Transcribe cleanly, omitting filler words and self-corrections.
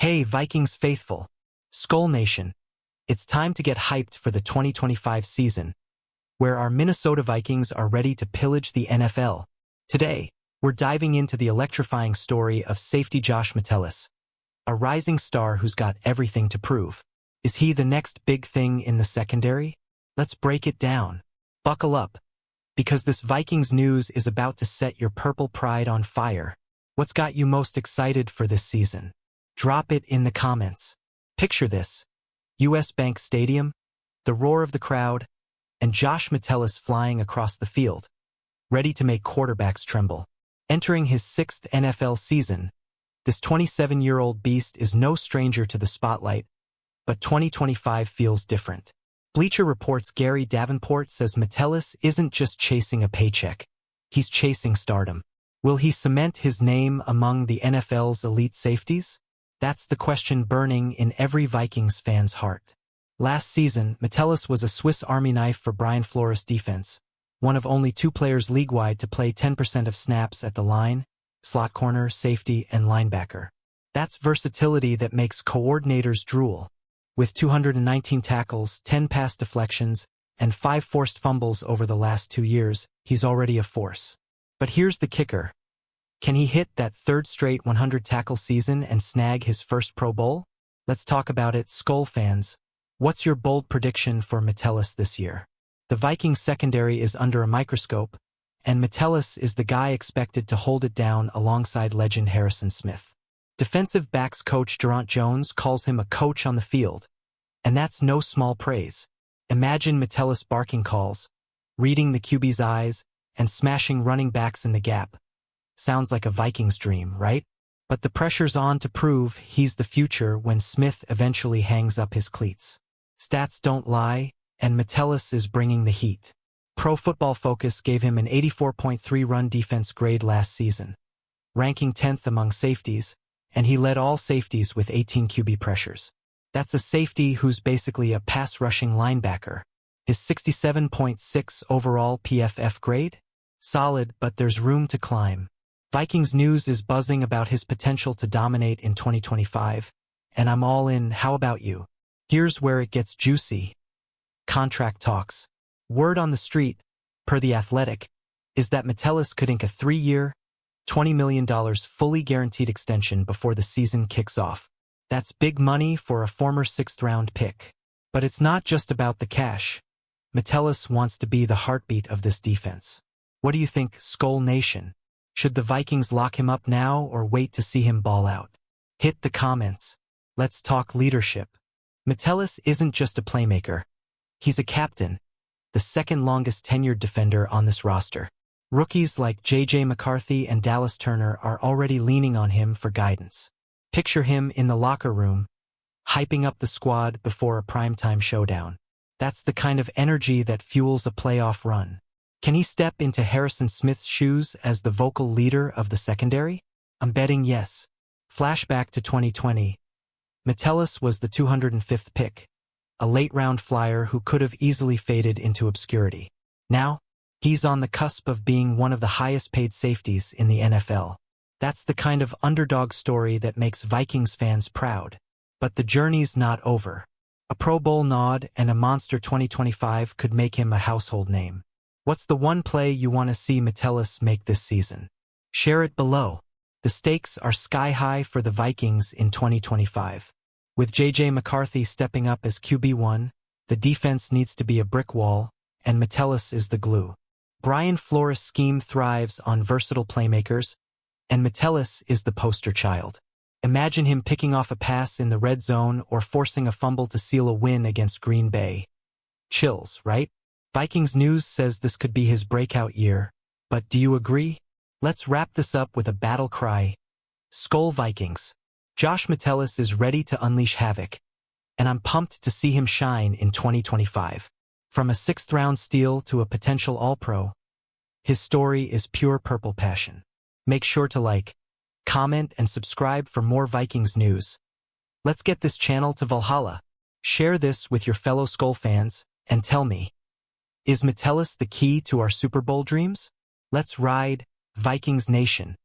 Hey Vikings faithful, Skull Nation, it's time to get hyped for the 2025 season, where our Minnesota Vikings are ready to pillage the NFL. Today, we're diving into the electrifying story of safety Josh Metellus, a rising star who's got everything to prove. Is he the next big thing in the secondary? Let's break it down. Buckle up, because this Vikings news is about to set your purple pride on fire. What's got you most excited for this season? Drop it in the comments. Picture this: US Bank Stadium, the roar of the crowd, and Josh Metellus flying across the field, ready to make quarterbacks tremble. Entering his 6th NFL season, this 27-year-old beast is no stranger to the spotlight, but 2025 feels different. Bleacher Report's Gary Davenport says Metellus isn't just chasing a paycheck, he's chasing stardom. Will he cement his name among the NFL's elite safeties? That's the question burning in every Vikings fan's heart. Last season, Metellus was a Swiss Army knife for Brian Flores' defense, one of only 2 players league-wide to play 10% of snaps at the line, slot corner, safety, and linebacker. That's versatility that makes coordinators drool. With 219 tackles, 10 pass deflections, and 5 forced fumbles over the last 2 years, he's already a force. But here's the kicker. Can he hit that 3rd straight 100-tackle season and snag his first Pro Bowl? Let's talk about it, Skull fans. What's your bold prediction for Metellus this year? The Vikings secondary is under a microscope, and Metellus is the guy expected to hold it down alongside legend Harrison Smith. Defensive backs coach Durant Jones calls him a coach on the field, and that's no small praise. Imagine Metellus barking calls, reading the QB's eyes, and smashing running backs in the gap. Sounds like a Vikings dream, right? But the pressure's on to prove he's the future when Smith eventually hangs up his cleats. Stats don't lie, and Metellus is bringing the heat. Pro Football Focus gave him an 84.3 run defense grade last season, ranking 10th among safeties, and he led all safeties with 18 QB pressures. That's a safety who's basically a pass-rushing linebacker. His 67.6 overall PFF grade? Solid, but there's room to climb. Vikings news is buzzing about his potential to dominate in 2025, and I'm all in. How about you? Here's where it gets juicy. Contract talks. Word on the street, per The Athletic, is that Metellus could ink a 3-year, $20 million fully guaranteed extension before the season kicks off. That's big money for a former 6th-round pick. But it's not just about the cash. Metellus wants to be the heartbeat of this defense. What do you think, Skull Nation? Should the Vikings lock him up now or wait to see him ball out? Hit the comments. Let's talk leadership. Metellus isn't just a playmaker. He's a captain, the 2nd longest tenured defender on this roster. Rookies like J.J. McCarthy and Dallas Turner are already leaning on him for guidance. Picture him in the locker room, hyping up the squad before a primetime showdown. That's the kind of energy that fuels a playoff run. Can he step into Harrison Smith's shoes as the vocal leader of the secondary? I'm betting yes. Flashback to 2020. Metellus was the 205th pick, a late-round flyer who could have easily faded into obscurity. Now, he's on the cusp of being one of the highest-paid safeties in the NFL. That's the kind of underdog story that makes Vikings fans proud. But the journey's not over. A Pro Bowl nod and a monster 2025 could make him a household name. What's the one play you want to see Metellus make this season? Share it below. The stakes are sky high for the Vikings in 2025. With J.J. McCarthy stepping up as QB1, the defense needs to be a brick wall, and Metellus is the glue. Brian Flores' scheme thrives on versatile playmakers, and Metellus is the poster child. Imagine him picking off a pass in the red zone or forcing a fumble to seal a win against Green Bay. Chills, right? Vikings news says this could be his breakout year, but do you agree? Let's wrap this up with a battle cry. Skull Vikings. Josh Metellus is ready to unleash havoc, and I'm pumped to see him shine in 2025. From a 6th-round steal to a potential All-Pro, his story is pure purple passion. Make sure to like, comment, and subscribe for more Vikings news. Let's get this channel to Valhalla. Share this with your fellow Skull fans, and tell me, is Metellus the key to our Super Bowl dreams? Let's ride, Vikings Nation.